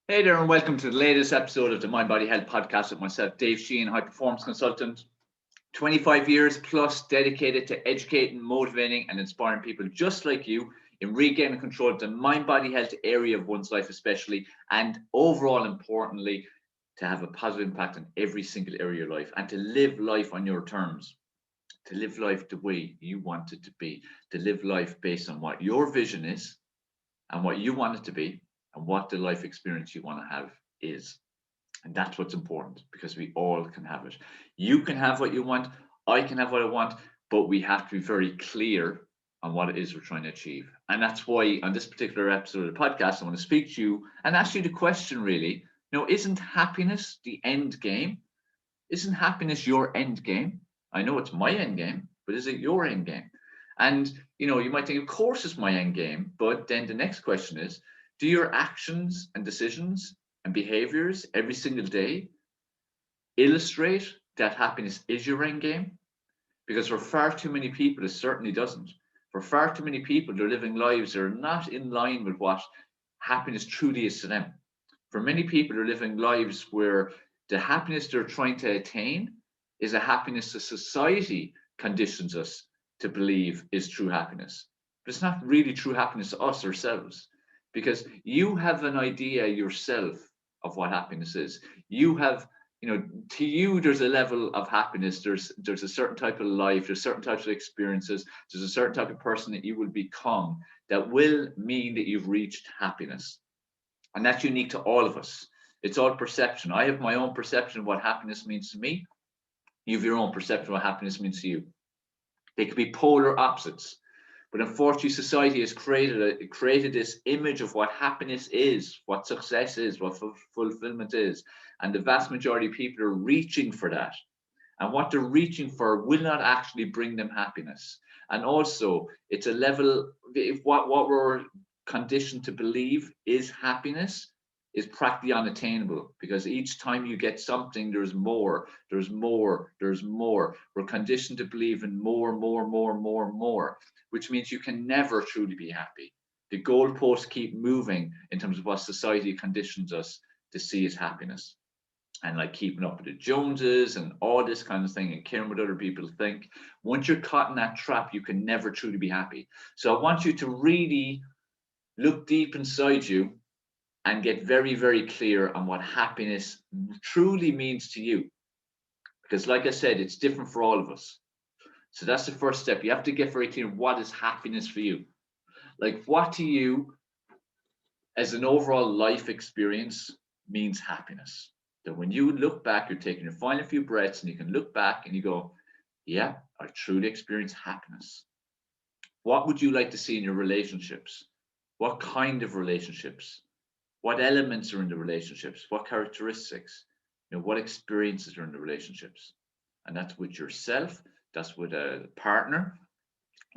Hey there, and welcome to the latest episode of the Mind Body Health Podcast with myself, Dave Sheahan, high performance consultant. 25 years plus dedicated to educating, motivating, and inspiring people just like you in regaining control of the mind body health area of one's life, especially, and overall, importantly, to have a positive impact on every single area of your life and to live life on your terms, to live life the way you want it to be, to live life based on what your vision is and what you want it to be and what the life experience you want to have is. And that's what's important because we all can have it. You can have what you want. I can have what I want, but we have to be very clear on what it is we're trying to achieve. And that's why on this particular episode of the podcast, I want to speak to you and ask you the question really, isn't happiness the end game? Isn't happiness your end game? I know it's my end game, but is it your end game? And, you might think, of course, it's my end game. But then the next question is, do your actions and decisions and behaviors every single day illustrate that happiness is your end game? Because for far too many people, it certainly doesn't. For far too many people, they're living lives that are not in line with what happiness truly is to them. For many people, they're living lives where the happiness they're trying to attain is a happiness that society conditions us to believe is true happiness. But it's not really true happiness to us ourselves, because you have an idea yourself of what happiness is. You have, to you, there's a level of happiness. There's a certain type of life, there's certain types of experiences, there's a certain type of person that you will become that will mean that you've reached happiness. And that's unique to all of us. It's all perception. I have my own perception of what happiness means to me. You have your own perception of what happiness means to you. They could be polar opposites. But unfortunately, society has created this image of what happiness is, what success is, what fulfillment is. And the vast majority of people are reaching for that. And what they're reaching for will not actually bring them happiness. And also, it's a level, if what we're conditioned to believe is happiness is practically unattainable, because each time you get something, there's more, there's more, there's more. We're conditioned to believe in more, more, more, more, more, which means you can never truly be happy. The goalposts keep moving in terms of what society conditions us to see as happiness. And like keeping up with the Joneses and all this kind of thing and caring what other people think. Once you're caught in that trap, you can never truly be happy. So I want you to really look deep inside you and get very, very clear on what happiness truly means to you. Because like I said, it's different for all of us. So that's the first step. You have to get very clear, what is happiness for you? Like, what to you as an overall life experience means happiness? That when you look back, you're taking your final few breaths and you can look back and you go, yeah, I truly experienced happiness. What would you like to see in your relationships? What kind of relationships? What elements are in the relationships? What characteristics? What experiences are in the relationships? And that's with yourself. That's with a partner,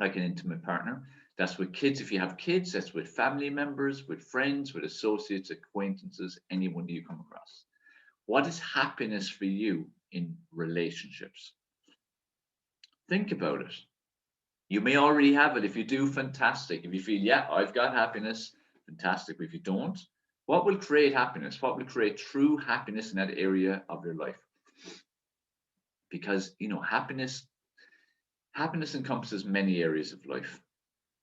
like an intimate partner. That's with kids, if you have kids. That's with family members, with friends, with associates, acquaintances, anyone that you come across. What is happiness for you in relationships? Think about it. You may already have it. If you do, fantastic. If you feel, yeah, I've got happiness, fantastic. But if you don't, what will create happiness? What will create true happiness in that area of your life? Because, happiness encompasses many areas of life.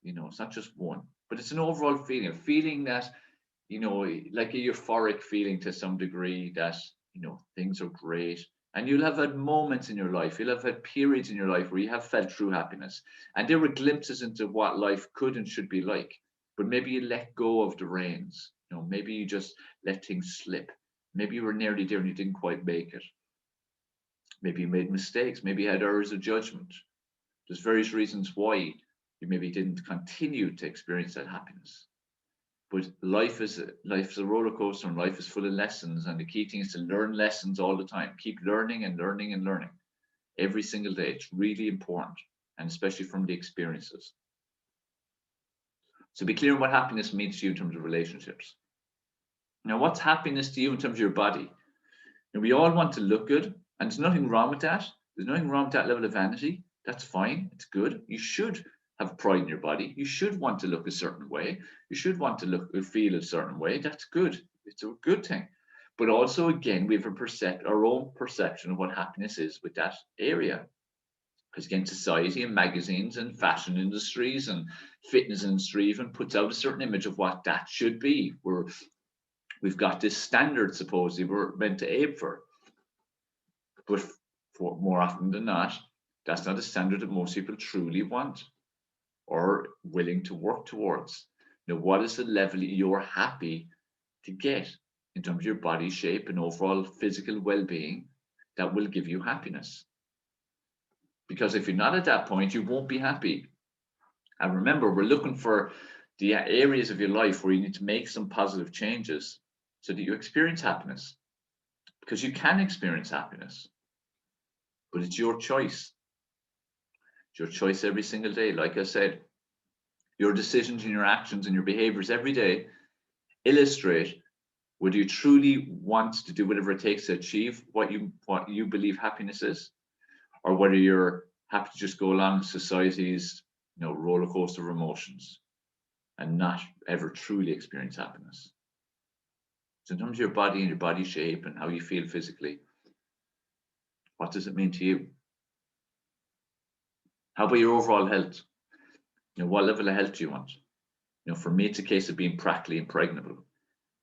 It's not just one, but it's an overall feeling, a feeling that, like a euphoric feeling to some degree that, things are great. And you'll have had moments in your life, you'll have had periods in your life where you have felt true happiness. And there were glimpses into what life could and should be like. But maybe you let go of the reins. Maybe you just let things slip. Maybe you were nearly there and you didn't quite make it. Maybe you made mistakes. Maybe you had errors of judgment. There's various reasons why you maybe didn't continue to experience that happiness. But life is a roller coaster, and life is full of lessons. And the key thing is to learn lessons all the time. Keep learning and learning and learning every single day. It's really important, and especially from the experiences. So be clear on what happiness means to you in terms of relationships. Now, what's happiness to you in terms of your body? Now, we all want to look good, and there's nothing wrong with that. There's nothing wrong with that level of vanity. That's fine. It's good. You should have pride in your body. You should want to look a certain way. You should want to look or feel a certain way. That's good. It's a good thing. But also, again, we have our own perception of what happiness is with that area. Because again, society and magazines and fashion industries and fitness industry even puts out a certain image of what that should be. We've got this standard, supposedly, we're meant to aim for. But for more often than not, that's not a standard that most people truly want or willing to work towards. Now, what is the level you're happy to get in terms of your body shape and overall physical well-being that will give you happiness? Because if you're not at that point, you won't be happy. And remember, we're looking for the areas of your life where you need to make some positive changes so that you experience happiness. Because you can experience happiness, but it's your choice. It's your choice every single day. Like I said, your decisions and your actions and your behaviors every day illustrate whether you truly want to do whatever it takes to achieve what you believe happiness is, or whether you're happy to just go along society's roller coaster of emotions and not ever truly experience happiness. So in terms of your body and your body shape and how you feel physically, what does it mean to you? How about your overall health? What level of health do you want? For me, it's a case of being practically impregnable.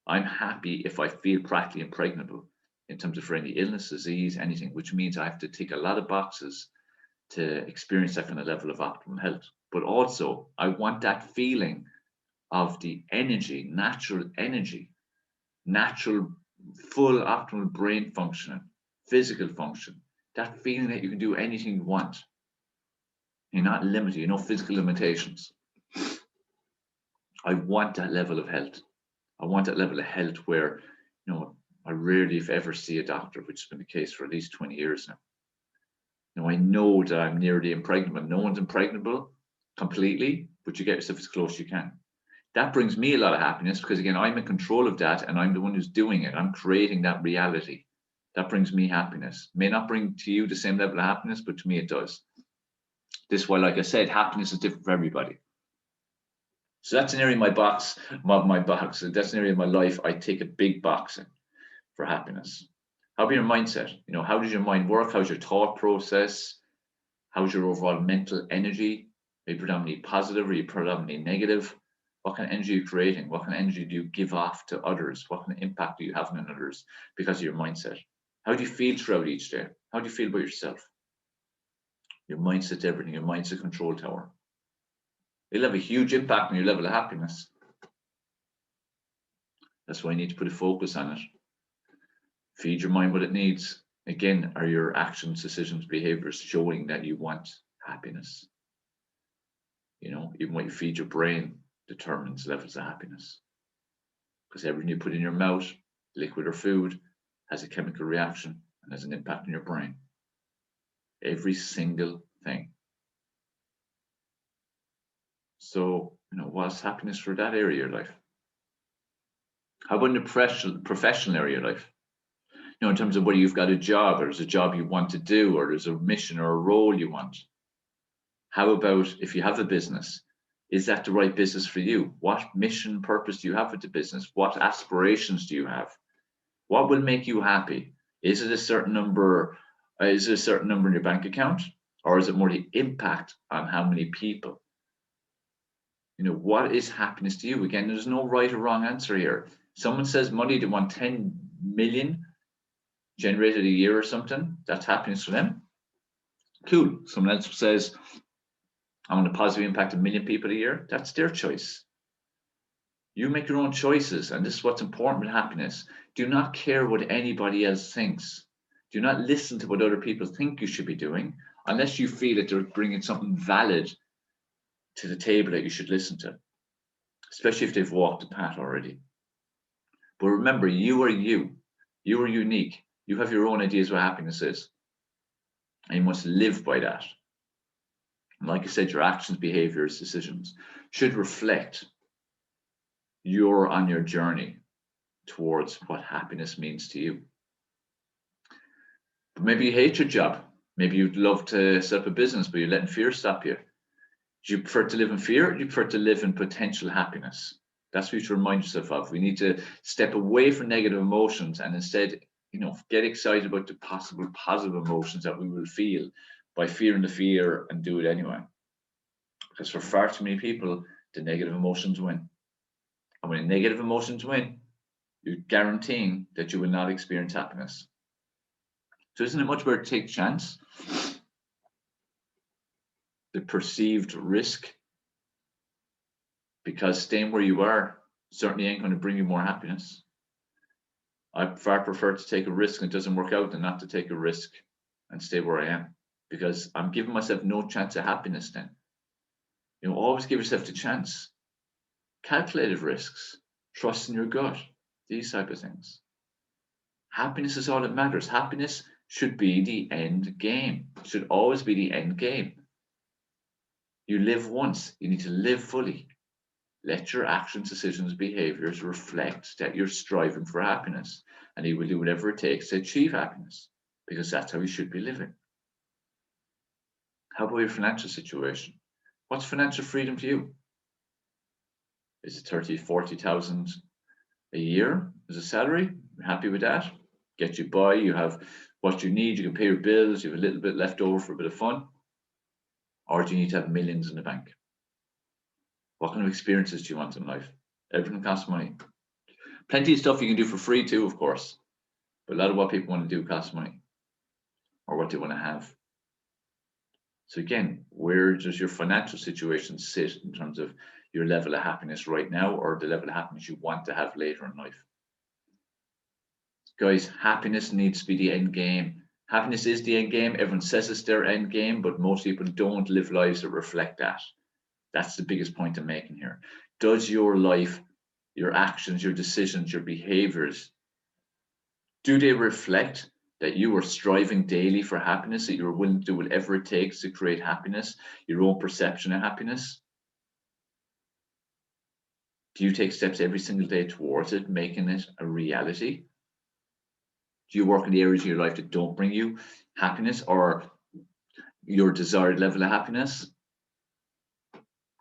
I'm happy if I feel practically impregnable in terms of for any illness, disease, anything, which means I have to tick a lot of boxes to experience that kind of level of optimum health. But also, I want that feeling of the energy, natural, full optimal brain function, physical function, that feeling that you can do anything you want. You're not limited, physical limitations. I want that level of health. I want that level of health where, I rarely, if ever, see a doctor, which has been the case for at least 20 years now. I know that I'm nearly impregnable. No one's impregnable completely, but you get yourself as close as you can. That brings me a lot of happiness because, again, I'm in control of that and I'm the one who's doing it. I'm creating that reality. That brings me happiness. May not bring to you the same level of happiness, but to me it does. This is why, like I said, happiness is different for everybody. So that's an area in my box. That's an area of my life I take a big box in for happiness. How about your mindset? How does your mind work? How's your thought process? How's your overall mental energy? Are you predominantly positive? Are you predominantly negative? What kind of energy are you creating? What kind of energy do you give off to others? What kind of impact are you having on others because of your mindset? How do you feel throughout each day? How do you feel about yourself? Your mindset's everything. Your mind's a control tower. It'll have a huge impact on your level of happiness. That's why you need to put a focus on it. Feed your mind what it needs. Again, are your actions, decisions, behaviors showing that you want happiness? Even what you feed your brain determines levels of happiness. Because everything you put in your mouth, liquid or food, has a chemical reaction and has an impact on your brain. Every single thing. So, what's happiness for that area of your life? How about in the professional area of life? In terms of whether you've got a job or there's a job you want to do or there's a mission or a role you want. How about if you have a business? Is that the right business for you? What mission, purpose do you have with the business? What aspirations do you have? What will make you happy? Is it a certain number? Is it a certain number in your bank account? Or is it more the impact on how many people? What is happiness to you? Again, there's no right or wrong answer here. Someone says money, they want 10 million generated a year or something. That's happiness for them. Cool. Someone else says, I want to positively impact 1 million people a year. That's their choice. You make your own choices. And this is what's important with happiness. Do not care what anybody else thinks. Do not listen to what other people think you should be doing unless you feel that they're bringing something valid to the table that you should listen to, especially if they've walked the path already. But remember, you are you. You are unique. You have your own ideas of what happiness is. And you must live by that. And like I said, your actions, behaviors, decisions should reflect you're on your journey towards what happiness means to you. But maybe you hate your job. Maybe you'd love to set up a business, but you're letting fear stop you. Do you prefer to live in fear or do you prefer to live in potential happiness? That's what you should remind yourself of. We need to step away from negative emotions and instead, get excited about the possible positive emotions that we will feel by fearing the fear and do it anyway. Because for far too many people, the negative emotions win. And when negative emotions win, you're guaranteeing that you will not experience happiness. So isn't it much better to take a chance? The perceived risk, because staying where you are certainly ain't going to bring you more happiness. I far prefer to take a risk and it doesn't work out than not to take a risk and stay where I am, because I'm giving myself no chance of happiness then. Always give yourself the chance. Calculated risks, trust in your gut, these type of things. Happiness is all that matters. Happiness should be the end game. It should always be the end game. You live once, you need to live fully. Let your actions, decisions, behaviours reflect that you're striving for happiness, and you will do whatever it takes to achieve happiness, because that's how you should be living. How about your financial situation? What's financial freedom to you? Is it 30, 40,000 a year as a salary? You're happy with that? Get you by, you have what you need, you can pay your bills, you have a little bit left over for a bit of fun? Or do you need to have millions in the bank? What kind of experiences do you want in life? Everything costs money. Plenty of stuff you can do for free too, of course. But a lot of what people want to do costs money, or what they want to have. So again, where does your financial situation sit in terms of your level of happiness right now, or the level of happiness you want to have later in life? Guys, happiness needs to be the end game. Happiness is the end game. Everyone says it's their end game, but most people don't live lives that reflect that. That's the biggest point I'm making here. Does your life, your actions, your decisions, your behaviors, do they reflect that you are striving daily for happiness, that you're willing to do whatever it takes to create happiness, your own perception of happiness? Do you take steps every single day towards it, making it a reality? Do you work in the areas of your life that don't bring you happiness or your desired level of happiness?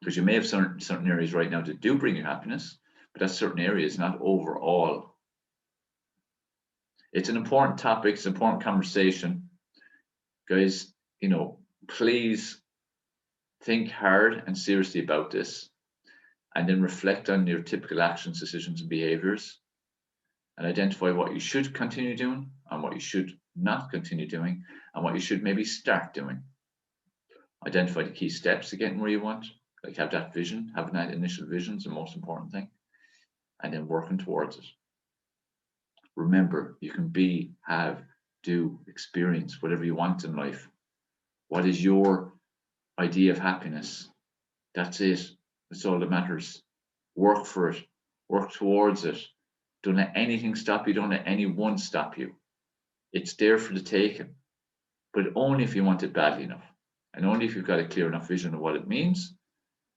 Because you may have certain areas right now that do bring you happiness, but that's certain areas, not overall. It's an important topic, it's an important conversation. Guys, please think hard and seriously about this, and then reflect on your typical actions, decisions, and behaviors, and identify what you should continue doing and what you should not continue doing, and what you should maybe start doing. Identify the key steps to getting where you want. Like have that vision, having that initial vision is the most important thing, and then working towards it. Remember, you can be, have, do, experience whatever you want in life. What is your idea of happiness? That's it. That's all that matters. Work for it. Work towards it. Don't let anything stop you. Don't let anyone stop you. It's there for the taking, but only if you want it badly enough, and only if you've got a clear enough vision of what it means,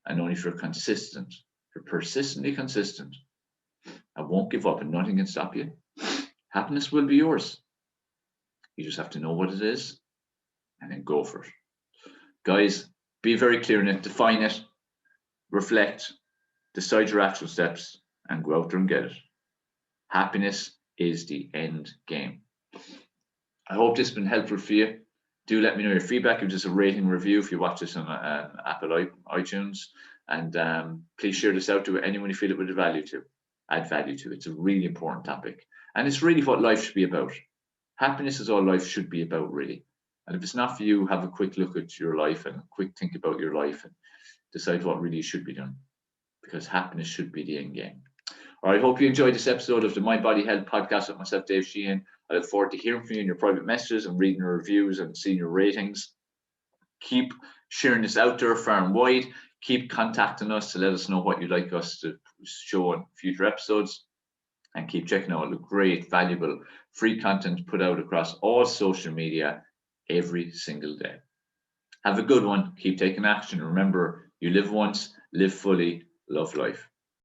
and only if you're consistent. If you're persistently consistent and won't give up and nothing can stop you, happiness will be yours. You just have to know what it is and then go for it. Guys, be very clear in it, define it, reflect, decide your action steps, and go out there and get it. Happiness is the end game. I hope this has been helpful for you. Do let me know your feedback. Give us a rating review if you watch this on Apple iTunes. And please share this out to anyone you feel it would add value to. It's a really important topic. And it's really what life should be about. Happiness is all life should be about, really. And if it's not for you, have a quick look at your life and a quick think about your life and decide what really you should be doing. Because happiness should be the end game. All right, I hope you enjoyed this episode of the Mind Body Health Podcast with myself, Dave Sheahan. I look forward to hearing from you in your private messages and reading your reviews and seeing your ratings. Keep sharing this out there far and wide. Keep contacting us to let us know what you'd like us to show in future episodes. And keep checking out the great, valuable, free content put out across all social media every single day. Have a good one. Keep taking action. Remember, you live once, live fully, love life.